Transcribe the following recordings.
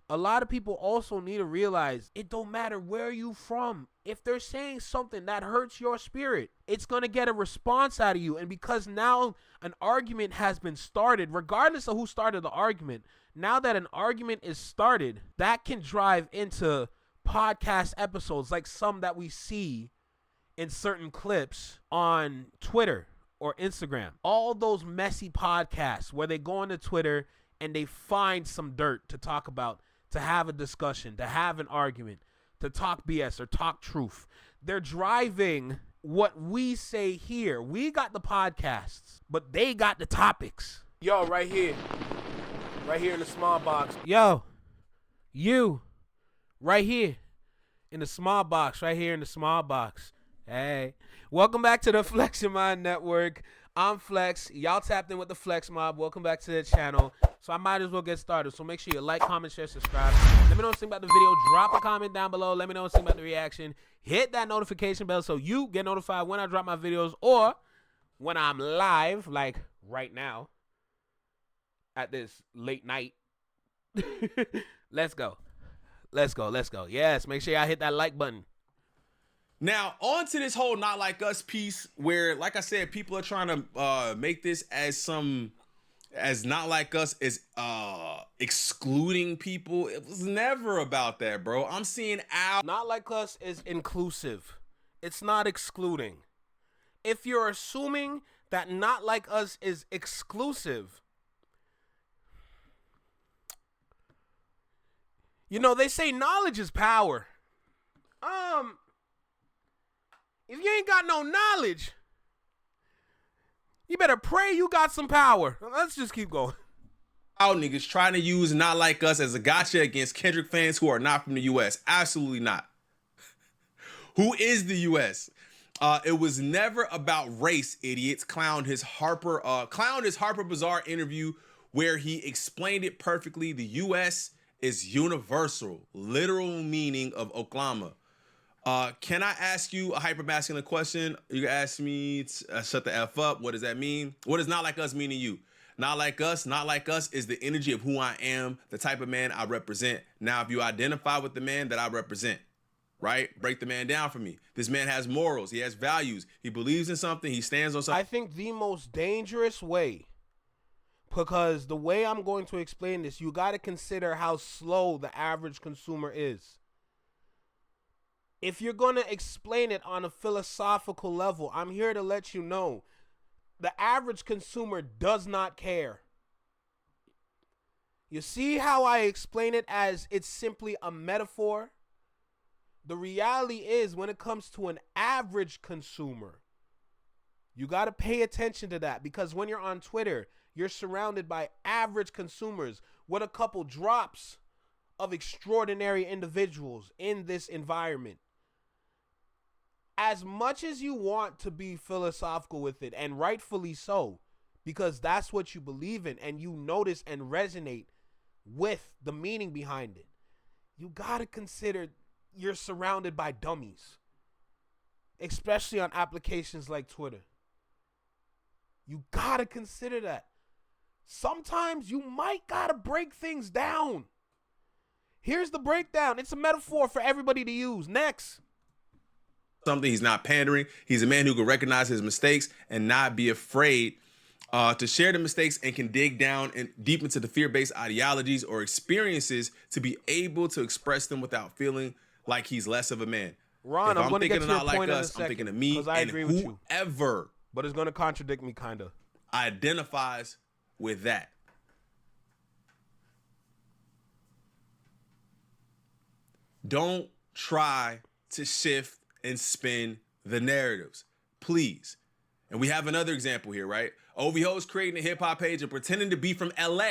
a lot of people also need to realize it don't matter where you from. If they're saying something that hurts your spirit, it's going to get a response out of you. And because now an argument has been started, regardless of who started the argument, now that an argument is started, that can drive into podcast episodes like some that we see in certain clips on Twitter or Instagram. All those messy podcasts where they go into Twitter and they find some dirt to talk about, to have a discussion, to have an argument, to talk BS or talk truth. They're driving what we say here. We got the podcasts, but they got the topics. Yo, right here in the small box. Yo, you, right here in the small box, Hey, welcome back to the Flexmob Network. I'm Flex. Y'all tapped in with the Flexmob. Welcome back to the channel. So I might as well get started. So make sure you like, comment, share, subscribe. Let me know what you think about the video. Drop a comment down below. Let me know what you think about the reaction. Hit that notification bell so you get notified when I drop my videos or when I'm live, like right now at this late night. Let's go. Yes, make sure y'all hit that like button. Now, on to this whole Not Like Us piece where, like I said, people are trying to make this as Not Like Us is excluding people. It was never about that, bro. I'm seeing Not Like Us is inclusive. It's not excluding. If you're assuming that Not Like Us is exclusive, you know, they say knowledge is power. If you ain't got no knowledge, you better pray you got some power. Let's just keep going. Niggas trying to use Not Like Us as a gotcha against Kendrick fans who are not from the U.S. Absolutely not. Who is the U.S.? It was never about race, idiots. Clowned his Harper Bazaar interview where he explained it perfectly. The U.S. is universal, literal meaning of Oklahoma. Can I ask you a hyper-masculine question? You can ask me, shut the F up. What does that mean? What does Not Like Us mean to you? Not like us is the energy of who I am, the type of man I represent. Now, if you identify with the man that I represent, right? Break the man down for me. This man has morals. He has values. He believes in something. He stands on something. I think the most dangerous way, because the way I'm going to explain this, you got to consider how slow the average consumer is. If you're going to explain it on a philosophical level, I'm here to let you know the average consumer does not care. You see how I explain it as it's simply a metaphor? The reality is when it comes to an average consumer, you got to pay attention to that because when you're on Twitter, you're surrounded by average consumers with a couple drops of extraordinary individuals in this environment. As much as you want to be philosophical with it, and rightfully so, because that's what you believe in and you notice and resonate with the meaning behind it, you got to consider you're surrounded by dummies, especially on applications like Twitter. You got to consider that. Sometimes you might got to break things down. Here's the breakdown. It's a metaphor for everybody to use. Next. Something. He's not pandering. He's a man who can recognize his mistakes and not be afraid to share the mistakes and can dig down and deep into the fear-based ideologies or experiences to be able to express them without feeling like he's less of a man. Ron, I'm going to get to your point in a second. I'm thinking of me and whoever, but it's going to contradict me kind of, identifies with that. Don't try to shift and spin the narratives, please. And we have another example here, right? OVO is creating a hip hop page and pretending to be from LA.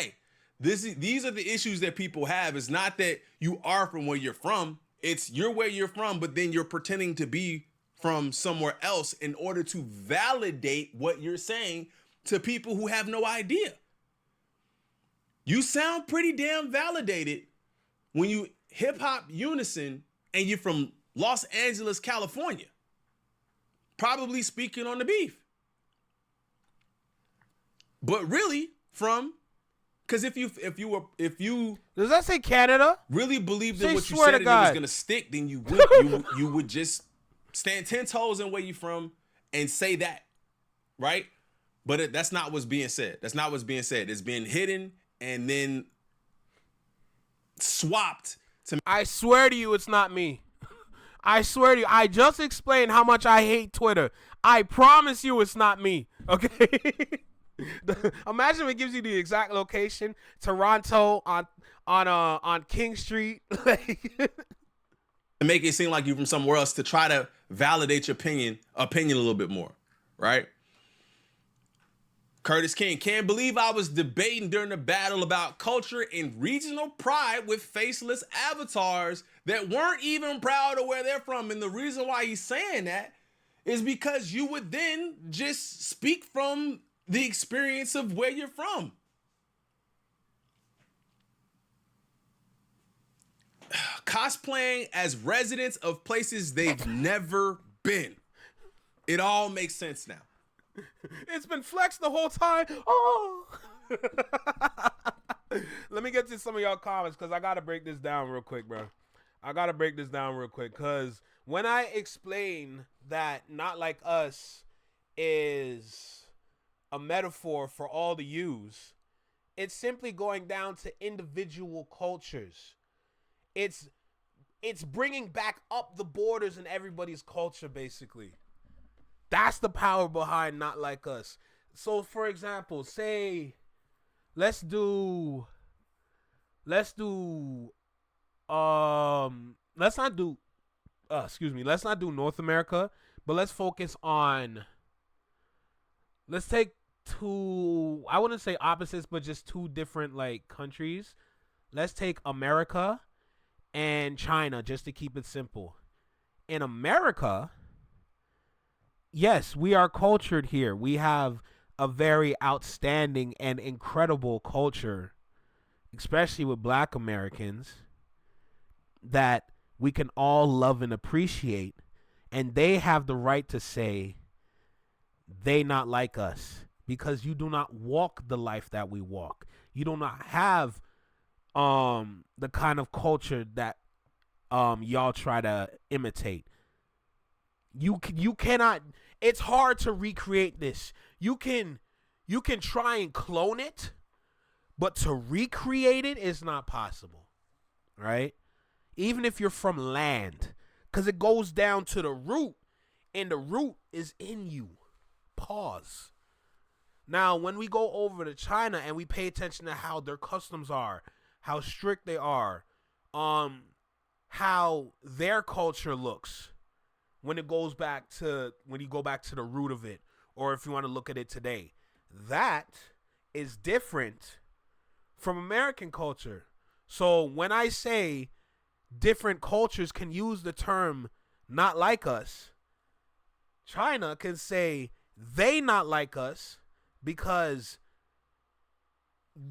These are the issues that people have. It's not that you are from where you're from. It's you're where you're from, but then you're pretending to be from somewhere else in order to validate what you're saying to people who have no idea. You sound pretty damn validated when you hip hop unison and you're from Los Angeles, California, probably speaking on the beef, but really from Because if you Does that say Canada? really believed in Say what you swear said to and it was God. gonna stick, then you would just stand 10 toes in where you from and say that, right? But that's not what's being said. That's not what's being said. It's being hidden and then swapped to. I swear to you, it's not me. I swear to you, I just explained how much I hate Twitter. I promise you it's not me, okay? Imagine if it gives you the exact location, Toronto on King Street. To make it seem like you're from somewhere else to try to validate your opinion a little bit more, right? Curtis King, can't believe I was debating during the battle about culture and regional pride with faceless avatars that weren't even proud of where they're from. And the reason why he's saying that is because you would then just speak from the experience of where you're from. Cosplaying as residents of places they've never been. It all makes sense now. It's been flexed the whole time. Oh. Let me get to some of y'all comments because I got to break this down real quick, bro. Because when I explain that Not Like Us is a metaphor for all to use, it's simply going down to individual cultures. It's bringing back up the borders in everybody's culture, basically. That's the power behind Not Like Us. So, for example, say, let's not do North America, but let's focus on, let's take two, I wouldn't say opposites, but just two different, like, countries. Let's take America and China, just to keep it simple. In America, yes, we are cultured here. We have a very outstanding and incredible culture, especially with Black Americans, that we can all love and appreciate. And they have the right to say they not like us because you do not walk the life that we walk. You do not have the kind of culture that y'all try to imitate. You cannot. It's hard to recreate this. You can try and clone it, but to recreate it is not possible, right? Even if you're from land, because it goes down to the root, and the root is in you. Pause. Now, when we go over to China and we pay attention to how their customs are, how strict they are, how their culture looks, when you go back to the root of it, or if you want to look at it today, that is different from American culture. So when I say different cultures can use the term not like us, China can say they not like us because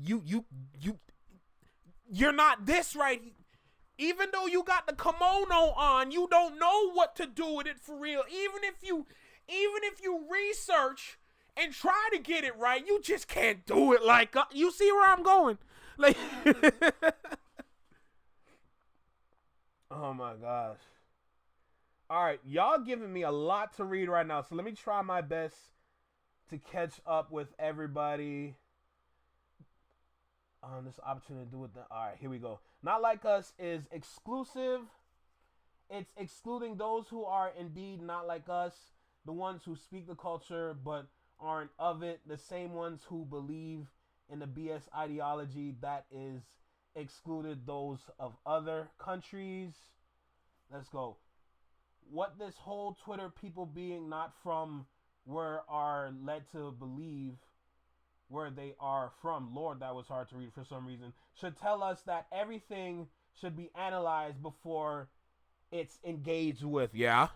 you're not this right. Even though you got the kimono on, you don't know what to do with it for real. Even if you research and try to get it right, you just can't do it like you see where I'm going. Like oh my gosh. All right, y'all giving me a lot to read right now. So let me try my best to catch up with everybody on this opportunity to do it. All right, here we go. Not Like Us is exclusive. It's excluding those who are indeed not like us, the ones who speak the culture but aren't of it, the same ones who believe in the BS ideology that is excluded those of other countries. Let's go. What this whole Twitter people being not from where are led to believe where they are from, Lord, that was hard to read for some reason, should tell us that everything should be analyzed before it's engaged with. Yeah.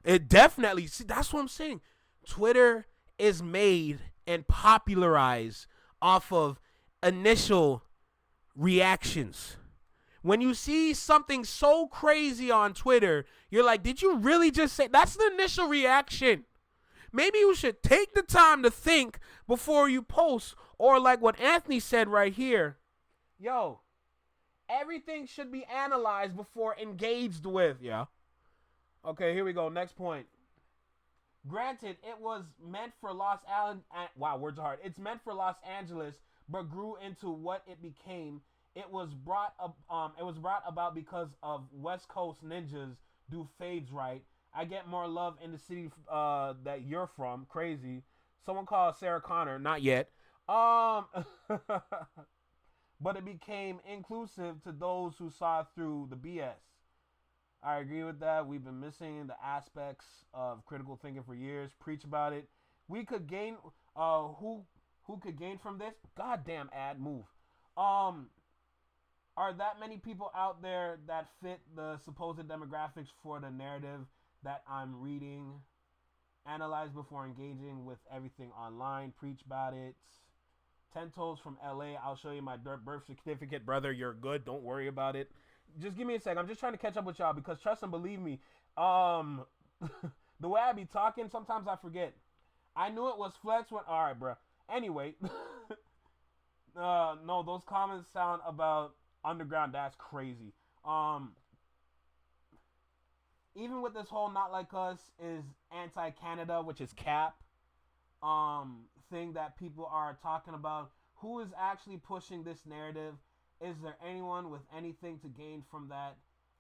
It definitely, see, that's what I'm saying. Twitter is made and popularized off of initial reactions. When you see something so crazy on Twitter, you're like, did you really just say? That's the initial reaction. Maybe you should take the time to think before you post, Or like what Anthony said right here, yo, everything should be analyzed before engaged with, yeah. Okay, here we go. Next point. Granted, it was meant for Los Angeles. Wow, words are hard. It's meant for Los Angeles, but grew into what it became. It was brought up. It was brought about because of West Coast ninjas do fades right. I get more love in the city that you're from. Crazy. Someone called Sarah Connor. Not yet. But it became inclusive to those who saw through the BS. I agree with that. We've been missing the aspects of critical thinking for years. Preach about it. We could gain. Who could gain from this? Goddamn ad move. Are that many people out there that fit the supposed demographics for the narrative that I'm reading? Analyze before engaging with everything online. Preach about it. 10 toes from LA. I'll show you my birth certificate, brother. You're good. Don't worry about it. Just give me a sec. I'm just trying to catch up with y'all because trust and believe me, the way I be talking, sometimes I forget. I knew it was flex when. All right, bro. Anyway, no, those comments sound about underground. That's crazy. Even with this whole not like us is anti-Canada, which is cap, thing that people are talking about. Who is actually pushing this narrative? Is there anyone with anything to gain from that?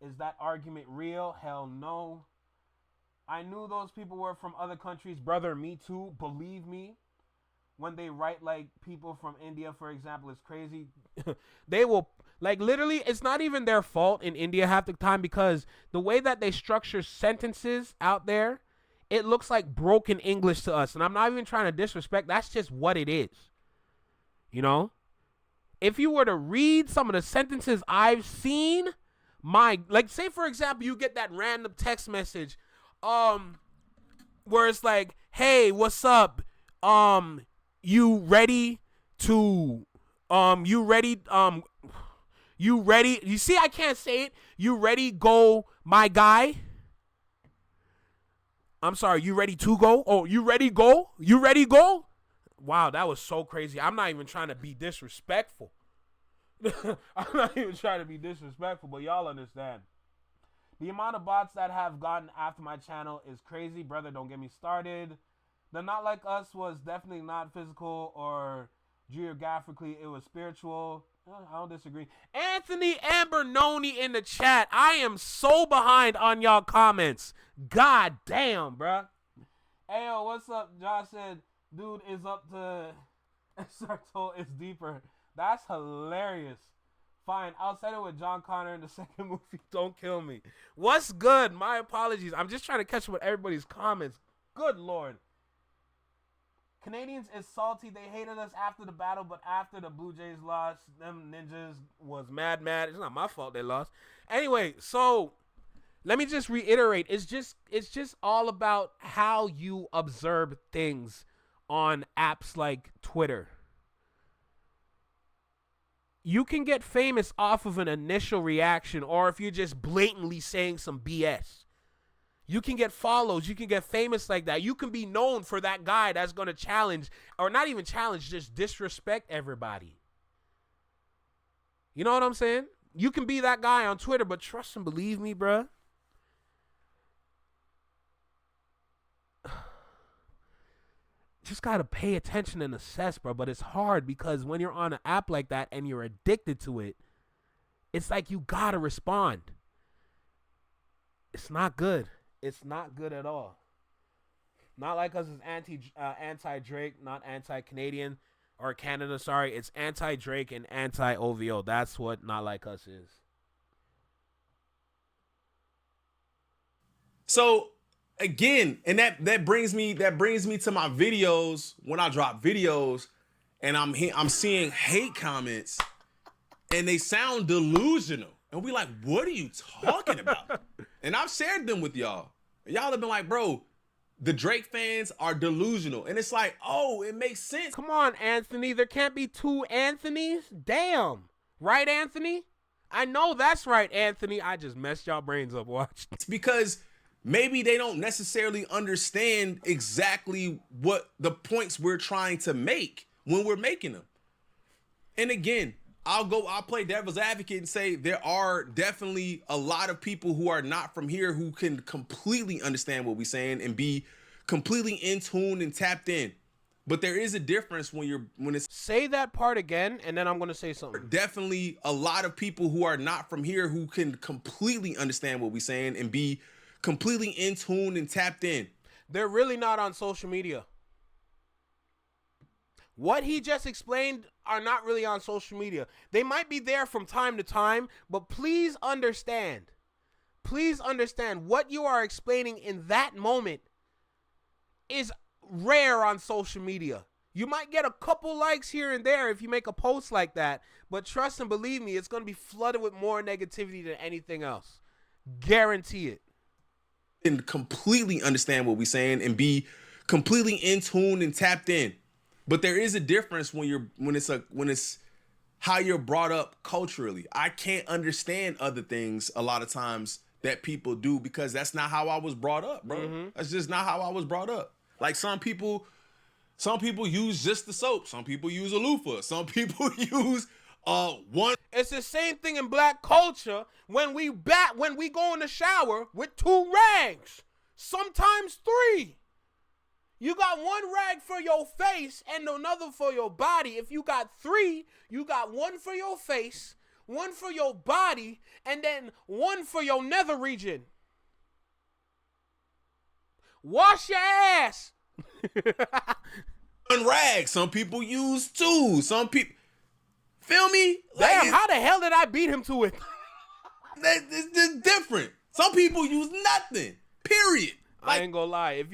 Is that argument real? Hell no. I knew those people were from other countries. Brother, me too. Believe me. When they write like people from India, for example, it's crazy. They will, like, literally, it's not even their fault in India half the time because the way that they structure sentences out there, it looks like broken English to us. And I'm not even trying to disrespect. That's just what it is. You know? If you were to read some of the sentences I've seen, like, say for example, you get that random text message, where it's like, hey, what's up? You ready? You see, I can't say it. You ready? Go, my guy. I'm sorry. You ready to go? Oh, you ready? Go? You ready? Go? Wow, that was so crazy. I'm not even trying to be disrespectful. I'm not even trying to be disrespectful, but y'all understand. The amount of bots that have gotten after my channel is crazy. Brother, don't get me started. The Not Like Us was definitely not physical or geographically. It was spiritual. I don't disagree. Anthony Ambernoni in the chat. I am so behind on y'all comments. God damn, bruh. Hey, yo, what's up? Josh said, dude is up to Sarto is deeper. That's hilarious. Fine, I'll set it with John Connor in the second movie. Don't kill me. What's good? My apologies. I'm just trying to catch up with everybody's comments. Good Lord. Canadians is salty. They hated us after the battle, but after the Blue Jays lost, them ninjas was mad. It's not my fault they lost. Anyway, so let me just reiterate. It's just all about how you observe things on apps like Twitter. You can get famous off of an initial reaction, or if you're just blatantly saying some BS. You can get follows. You can get famous like that. You can be known for that guy that's going to challenge, or not even challenge, just disrespect everybody. You know what I'm saying? You can be that guy on Twitter, but trust and believe me, bruh. Just got to pay attention and assess, bro. But it's hard because when you're on an app like that and you're addicted to it, it's like you got to respond. It's not good. It's not good at all. Not Like Us is anti-Drake, not anti-Canadian or Canada, sorry. It's anti-Drake and anti-OVO. That's what Not Like Us is. So again, and that brings me to my videos when I drop videos and I'm seeing hate comments and they sound delusional. And we like, what are you talking about? And I've shared them with y'all. Y'all have been like, bro, the Drake fans are delusional. And it's like, oh, it makes sense. Come on, Anthony. There can't be two Anthonys. Damn. Right, Anthony? I know that's right, Anthony. I just messed y'all brains up. Watch. It's because maybe they don't necessarily understand exactly what the points we're trying to make when we're making them. And again, I'll play devil's advocate and say there are definitely a lot of people who are not from here who can completely understand what we're saying and be completely in tune and tapped in. But there is a difference when it's Say that part again, and then I'm gonna say something. definitely a lot of people who are not from here who can completely understand what we're saying and be completely in tune and tapped in. They're really not on social media. What he just explained are not really on social media. They might be there from time to time, but please understand what you are explaining in that moment is rare on social media. You might get a couple likes here and there if you make a post like that, but trust and believe me, it's going to be flooded with more negativity than anything else. Guarantee it. And completely understand what we're saying and be completely in tune and tapped in. But there is a difference when it's how you're brought up culturally. I can't understand other things a lot of times that people do because that's not how I was brought up, bro. Mm-hmm. That's just not how I was brought up. Like some people use just the soap. Some people use a loofah. Some people use one. It's the same thing in black culture when we go in the shower with 2 rags, sometimes 3. You got 1 rag for your face and another for your body. If you got 3, you got 1 for your face, 1 for your body, and then 1 for your nether region. Wash your ass. 1 rag. Some people use 2. Some people, feel me? Damn, how the hell did I beat him to it? It's just different. Some people use nothing. Period. I ain't gonna lie.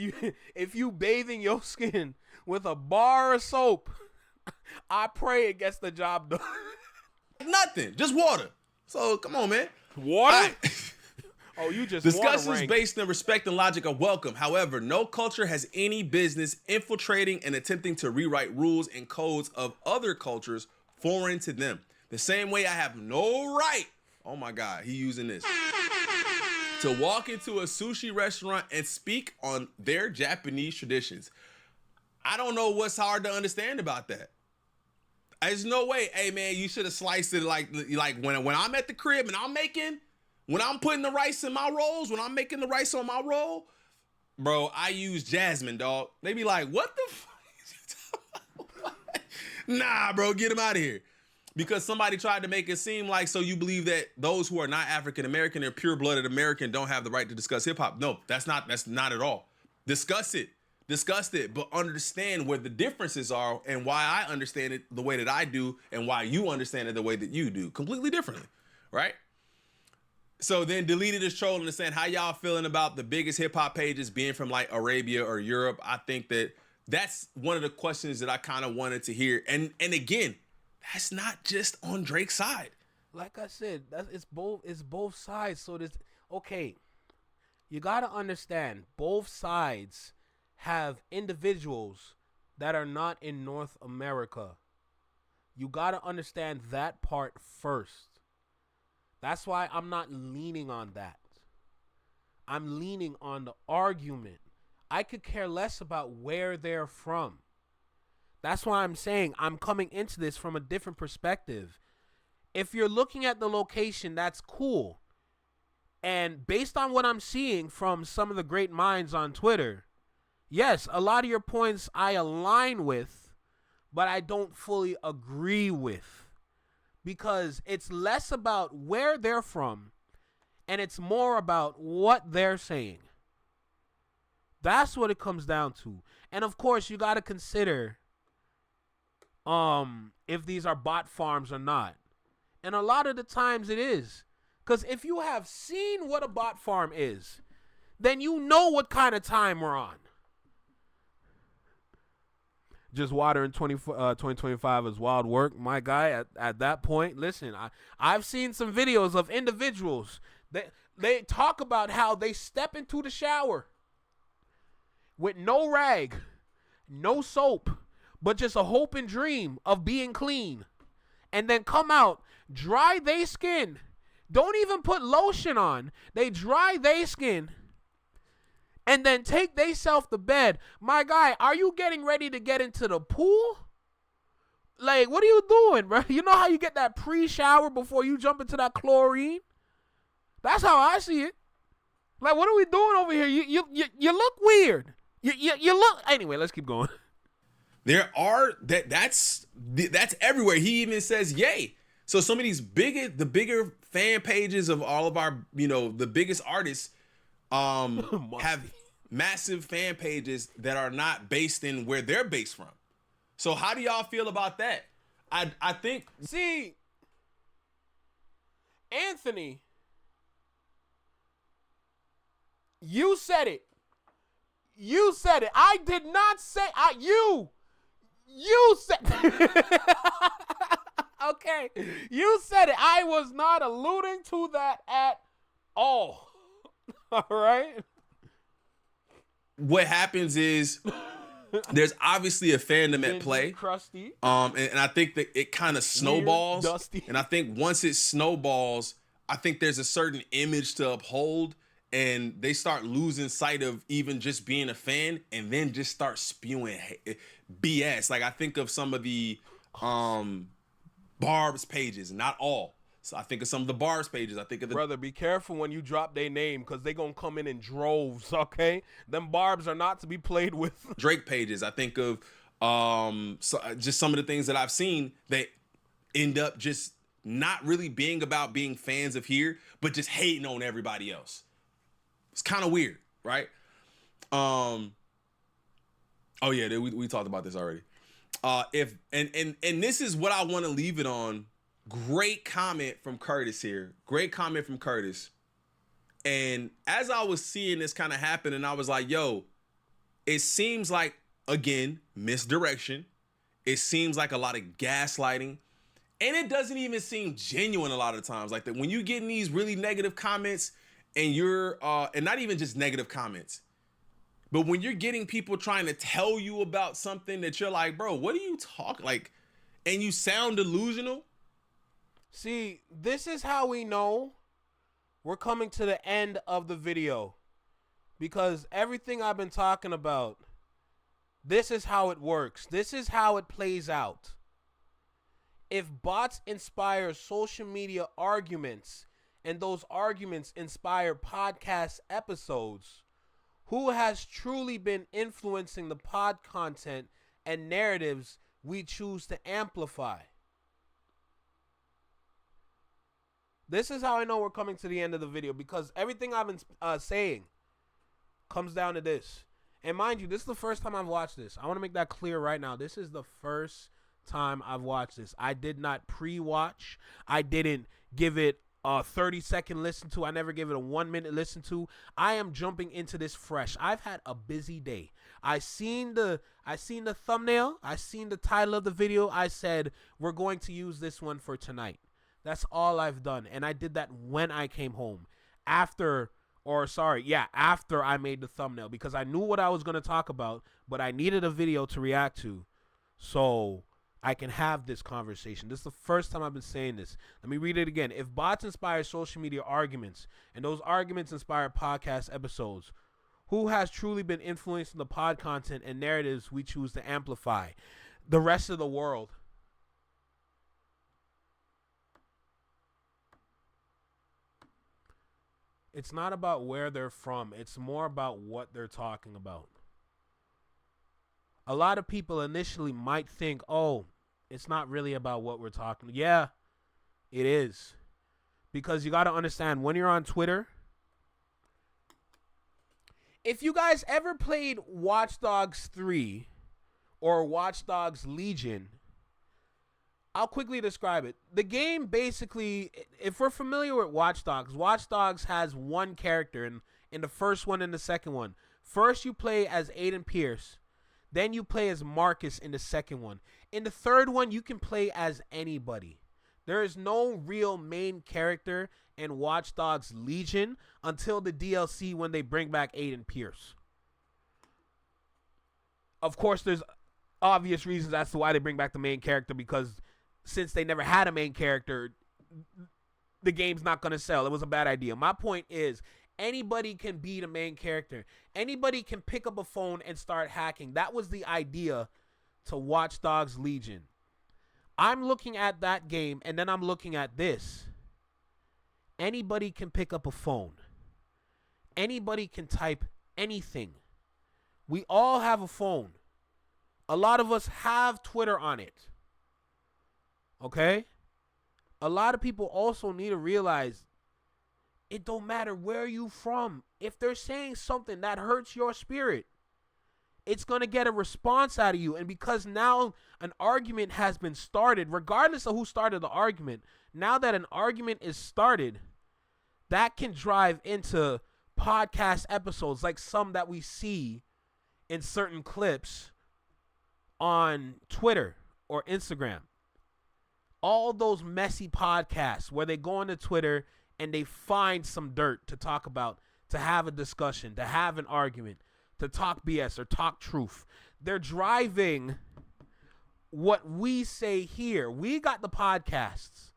If you bathing your skin with a bar of soap, I pray it gets the job done. Nothing. Just water. So come on, man. Water? Oh, you just discussions based in respect and logic are welcome. However, no culture has any business infiltrating and attempting to rewrite rules and codes of other cultures foreign to them. The same way I have no right, oh my God, he using this, to walk into a sushi restaurant and speak on their Japanese traditions. I don't know what's hard to understand about that. There's no way, hey man, you should have sliced it like when I'm at the crib and when I'm putting the rice in my rolls, when I'm making the rice on my roll, bro, I use jasmine, dog. They be like, what the fuck is you talking about? Nah, bro, get him out of here. Because somebody tried to make it seem like, so you believe that those who are not African-American and pure-blooded American don't have the right to discuss hip-hop. No, that's not at all. Discuss it, but understand where the differences are and why I understand it the way that I do and why you understand it the way that you do. Completely differently, right? So then deleted is trolling and saying, how y'all feeling about the biggest hip-hop pages being from like Arabia or Europe? I think that's one of the questions that I kind of wanted to hear. And again, that's not just on Drake's side. Like I said, it's both sides. So okay, you gotta understand, both sides have individuals that are not in North America. You gotta understand that part first. That's why I'm not leaning on that. I'm leaning on the argument. I could care less about where they're from. That's why I'm saying I'm coming into this from a different perspective. If you're looking at the location, that's cool. And based on what I'm seeing from some of the great minds on Twitter, yes, a lot of your points I align with, but I don't fully agree with. Because it's less about where they're from and it's more about what they're saying. That's what it comes down to. And of course, you got to consider if these are bot farms or not. And a lot of the times it is. Because if you have seen what a bot farm is, then you know what kind of time we're on. Just water in 2025 is wild work. My guy, at that point, listen, I've seen some videos of individuals that they talk about how they step into the shower with no rag, no soap, but just a hope and dream of being clean. And then come out, dry their skin. Don't even put lotion on. They dry their skin. And then take theyself to bed. My guy, are you getting ready to get into the pool? Like, what are you doing, bro? You know how you get that pre-shower before you jump into that chlorine? That's how I see it. Like, what are we doing over here? You look weird. You look. Anyway, let's keep going. There are that's everywhere. He even says yay. So some of these the bigger fan pages of all of our, the biggest artists have massive fan pages that are not based in where they're based from. So how do y'all feel about that? I think, see, Anthony, you said it. You said it. I did not say you said okay. You said it. I was not alluding to that at all. All right? What happens is there's obviously a fandom at play. Crusty. And I think that it kind of snowballs. Weird, dusty. And I think once it snowballs, I think there's a certain image to uphold, and they start losing sight of even just being a fan, and then just start spewing BS. Like, I think of some of the Barb's pages, not all. So I think of some of the Barb's pages. I think of the brother. Be careful when you drop their name, because they gonna come in droves. Okay, them Barbs are not to be played with. Drake pages. I think of just some of the things that I've seen that end up just not really being about being fans of here, but just hating on everybody else. It's kind of weird, right? Oh yeah, we talked about this already. And this is what I want to leave it on. Great comment from Curtis here. Great comment from Curtis. And as I was seeing this kind of happen, and I was like, yo, it seems like, again, misdirection. It seems like a lot of gaslighting. And it doesn't even seem genuine a lot of times. Like, that when you get in these really negative comments, and you're and not even just negative comments, but when you're getting people trying to tell you about something that you're like, bro, what are you talking like? And you sound delusional. See, this is how we know we're coming to the end of the video, because everything I've been talking about, this is how it works. This is how it plays out. If bots inspire social media arguments, and those arguments inspire podcast episodes, who has truly been influencing the pod content and narratives we choose to amplify? This is how I know we're coming to the end of the video, because everything I've been saying comes down to this. And mind you, this is the first time I've watched this. I want to make that clear right now. This is the first time I've watched this. I did not pre-watch. I didn't give it a 30-second listen to. I never gave it a 1-minute listen to. I am jumping into this fresh. I've had a busy day. I seen the thumbnail. I seen the title of the video. I said, we're going to use this one for tonight. That's all I've done. And I did that when I came home. After I made the thumbnail, because I knew what I was going to talk about, but I needed a video to react to so I can have this conversation. This is the first time I've been saying this. Let me read it again. If bots inspire social media arguments, and those arguments inspire podcast episodes, who has truly been influencing the pod content and narratives we choose to amplify? The rest of the world. It's not about where they're from. It's more about what they're talking about. A lot of people initially might think, oh, it's not really about what we're talking. Yeah, it is. Because you got to understand, when you're on Twitter, if you guys ever played Watch Dogs 3 or Watch Dogs Legion, I'll quickly describe it. The game basically, if we're familiar with Watch Dogs has one character in the first one and the second one. First, you play as Aiden Pierce. Then you play as Marcus in the second one. In the third one, you can play as anybody. There is no real main character in Watch Dogs Legion until the DLC when they bring back Aiden Pierce. Of course, there's obvious reasons as to why they bring back the main character, because since they never had a main character, the game's not going to sell. It was a bad idea. My point is, anybody can be the main character. Anybody can pick up a phone and start hacking. That was the idea to Watch Dogs Legion. I'm looking at that game and then I'm looking at this. Anybody can pick up a phone. Anybody can type anything. We all have a phone. A lot of us have Twitter on it. Okay? A lot of people also need to realize it don't matter where you from. If they're saying something that hurts your spirit, it's going to get a response out of you. And because now an argument has been started, regardless of who started the argument, now that an argument is started, that can drive into podcast episodes like some that we see in certain clips on Twitter or Instagram. All those messy podcasts where they go onto Twitter and they find some dirt to talk about, to have a discussion, to have an argument, to talk BS or talk truth. They're driving what we say here. We got the podcasts,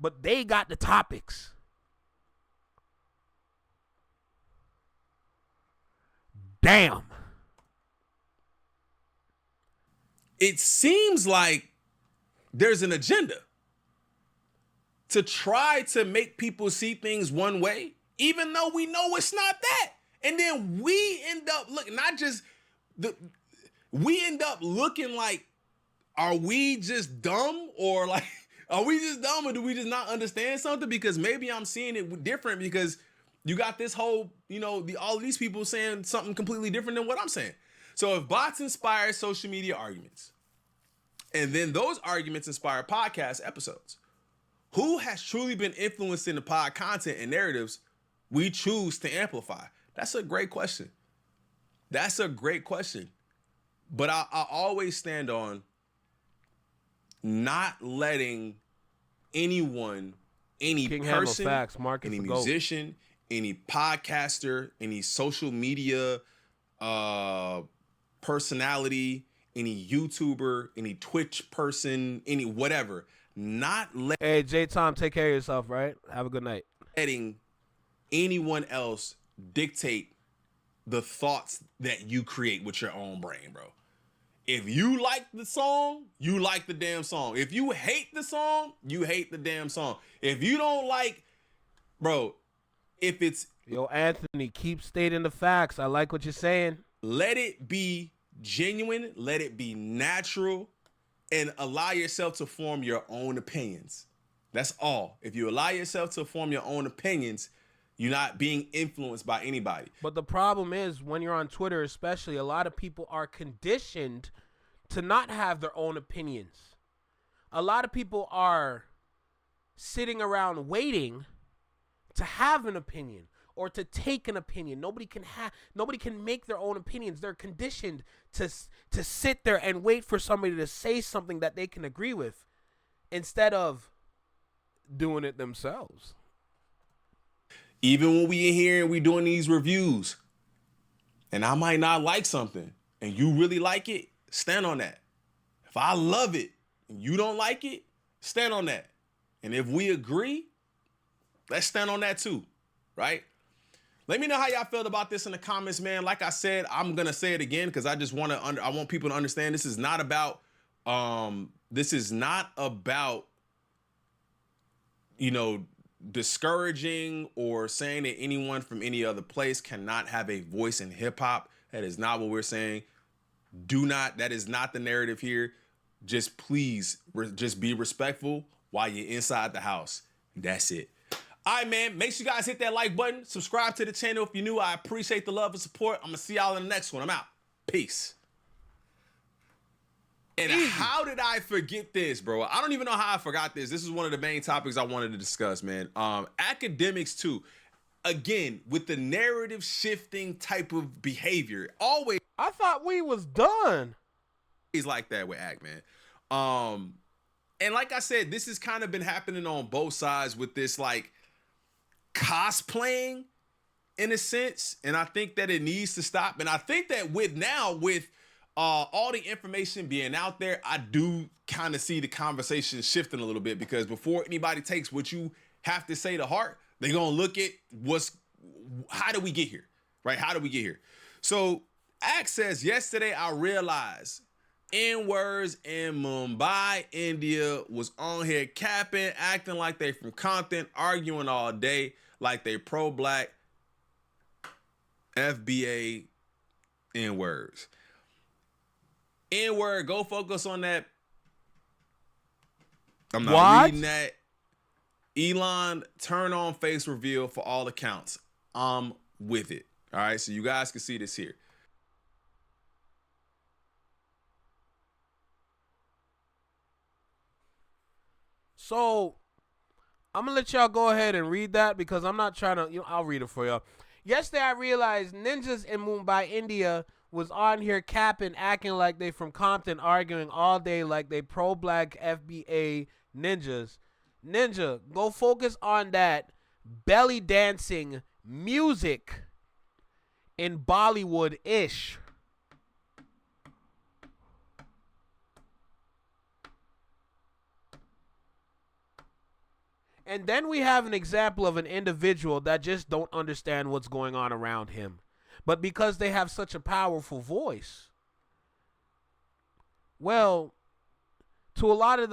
but they got the topics. Damn. It seems like there's an agenda to try to make people see things one way, even though we know it's not that. And then we end up looking, we end up looking like, are we just dumb? Or like, are we just dumb, or do we just not understand something? Because maybe I'm seeing it different because you got this whole, all of these people saying something completely different than what I'm saying. So if bots inspire social media arguments, and then those arguments inspire podcast episodes, who has truly been influencing the pod content and narratives we choose to amplify? That's a great question. That's a great question. But I always stand on not letting anyone, any King person, facts, Marcus any musician, any podcaster, any social media personality, any YouTuber, any Twitch person, any whatever, Hey, J-Tom, take care of yourself, right? Have a good night. Letting anyone else dictate the thoughts that you create with your own brain, bro. If you like the song, you like the damn song. If you hate the song, you hate the damn song. If you don't like, bro, if it's... Yo, Anthony, keep stating the facts. I like what you're saying. Let it be genuine. Let it be natural. And allow yourself to form your own opinions. That's all. If you allow yourself to form your own opinions, you're not being influenced by anybody. But the problem is, when you're on Twitter especially, a lot of people are conditioned to not have their own opinions. A lot of people are sitting around waiting to have an opinion or to take an opinion. Nobody can make their own opinions. They're conditioned to sit there and wait for somebody to say something that they can agree with instead of doing it themselves. Even when we in here and we doing these reviews, and I might not like something, and you really like it, stand on that. If I love it and you don't like it, stand on that. And if we agree, let's stand on that too, right? Let me know how y'all felt about this in the comments, man. Like I said, I'm gonna say it again because I just want people to understand this is not about discouraging or saying that anyone from any other place cannot have a voice in hip hop. That is not what we're saying. That is not the narrative here. Just please, just be respectful while you're inside the house. That's it. All right, man. Make sure you guys hit that like button. Subscribe to the channel if you're new. I appreciate the love and support. I'm going to see y'all in the next one. I'm out. Peace. And how did I forget this, bro? I don't even know how I forgot this. This is one of the main topics I wanted to discuss, man. Akademiks too. Again, with the narrative shifting type of behavior. Always. I thought we was done. He's like that with Ak, man. And like I said, this has kind of been happening on both sides with this like cosplaying in a sense. And I think that it needs to stop. And I think that with all the information being out there, I do kind of see the conversation shifting a little bit, because before anybody takes what you have to say to heart, they're going to look at how did we get here, right? How did we get here? So Ak says, yesterday I realized N-words in Mumbai, India was on here capping, acting like they from Compton, arguing all day like they pro-black. FBA N-words. N-word, go focus on that. I'm not reading that. Elon, turn on face reveal for all accounts. I'm with it. All right, so you guys can see this here. So I'm gonna let y'all go ahead and read that because I'm not trying to. I'll read it for y'all. Yesterday I realized ninjas in Mumbai, India, was on here capping, acting like they from Compton, arguing all day like they pro-black FBA ninjas. Ninja, go focus on that belly dancing music in Bollywood-ish. And then we have an example of an individual that just don't understand what's going on around him. But because they have such a powerful voice, well, to a lot of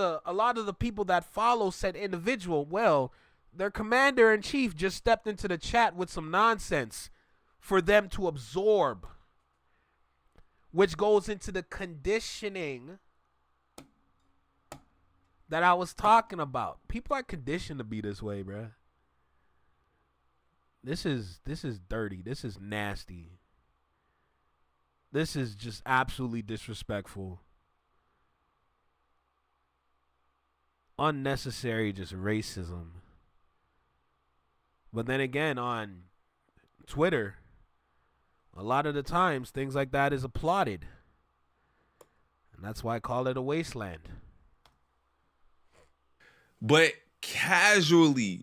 the people that follow said individual, well, their commander in chief just stepped into the chat with some nonsense for them to absorb, which goes into the conditioning that I was talking about. People are conditioned to be this way, bruh. This is dirty. This is nasty. This is just absolutely disrespectful. Unnecessary just racism. But then again, on Twitter, a lot of the times things like that is applauded. And that's why I call it a wasteland. But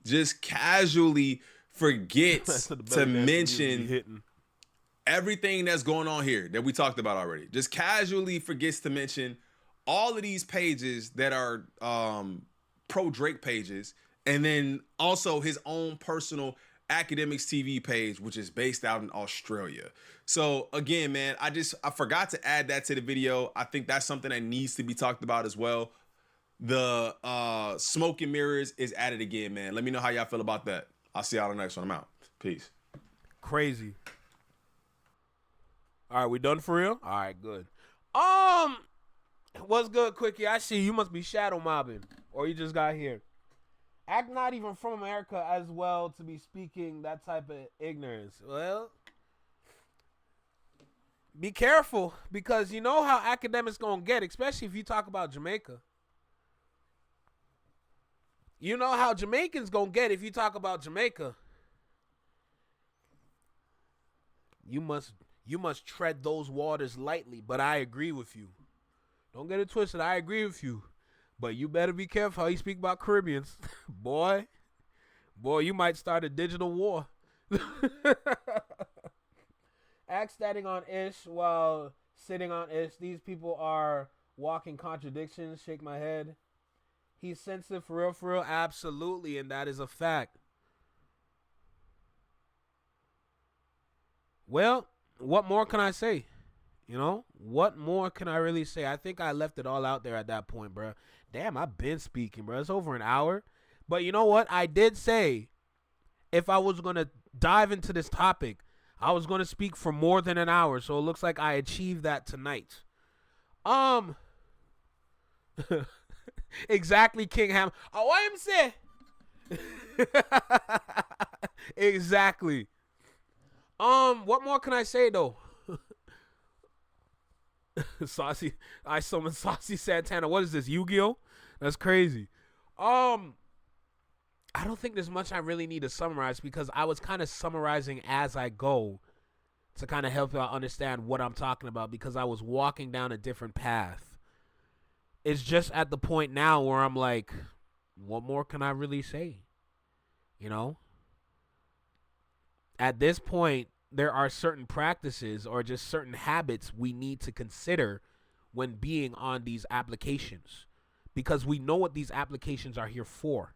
just casually forgets to mention everything that's going on here that we talked about already. Just casually forgets to mention all of these pages that are pro Drake pages, and then also his own personal Akademiks TV page, which is based out in Australia. So again, man, I forgot to add that to the video. I think that's something that needs to be talked about as well. The smoke and mirrors is added again, man. Let me know how y'all feel about that. I'll see y'all on the next one. I'm out. Peace. Crazy. All right, we done for real? All right, good. What's good, Quickie? I see you must be shadow mobbing, or you just got here. Act not even from America as well to be speaking that type of ignorance. Well, be careful, because you know how academics gonna get, especially if you talk about Jamaica. You know how Jamaicans gonna get if you talk about Jamaica. You must tread those waters lightly, but I agree with you. Don't get it twisted. I agree with you. But you better be careful how you speak about Caribbeans. Boy, you might start a digital war. Act standing on ish while sitting on ish. These people are walking contradictions. Shake my head. He's sensitive for real, absolutely, and that is a fact. Well, what more can I say? You know, what more can I really say? I think I left it all out there at that point, bro. Damn, I've been speaking, bro. It's over an hour. But you know what? I did say if I was going to dive into this topic, I was going to speak for more than an hour. So it looks like I achieved that tonight. Exactly, King Ham. Oh, I am saying. Exactly. What more can I say though? Saucy, I summoned Saucy Santana. What is this, Yu-Gi-Oh? That's crazy. I don't think there's much I really need to summarize because I was kind of summarizing as I go to kind of help y'all understand what I'm talking about because I was walking down a different path. It's just at the point now where I'm like, what more can I really say? You know? At this point, there are certain practices or just certain habits we need to consider when being on these applications because we know what these applications are here for.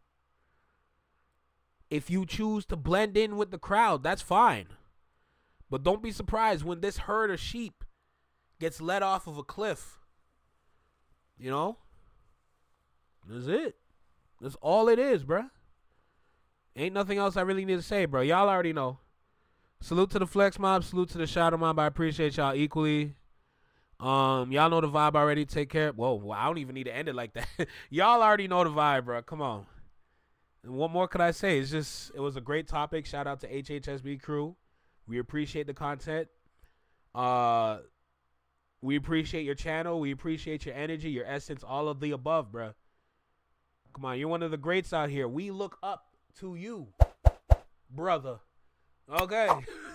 If you choose to blend in with the crowd, that's fine. But don't be surprised when this herd of sheep gets let off of a cliff. You know? That's it. That's all it is, bruh. Ain't nothing else I really need to say, bro. Y'all already know. Salute to the Flex Mob. Salute to the Shadow Mob. I appreciate y'all equally. Y'all know the vibe already. Take care. Whoa, I don't even need to end it like that. Y'all already know the vibe, bro. Come on. And what more could I say? It was a great topic. Shout out to HHSB crew. We appreciate the content. We appreciate your channel. We appreciate your energy, your essence, all of the above, bro. Come on, you're one of the greats out here. We look up to you, brother. Okay.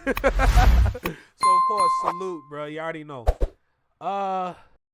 So of course, salute, bro. You already know.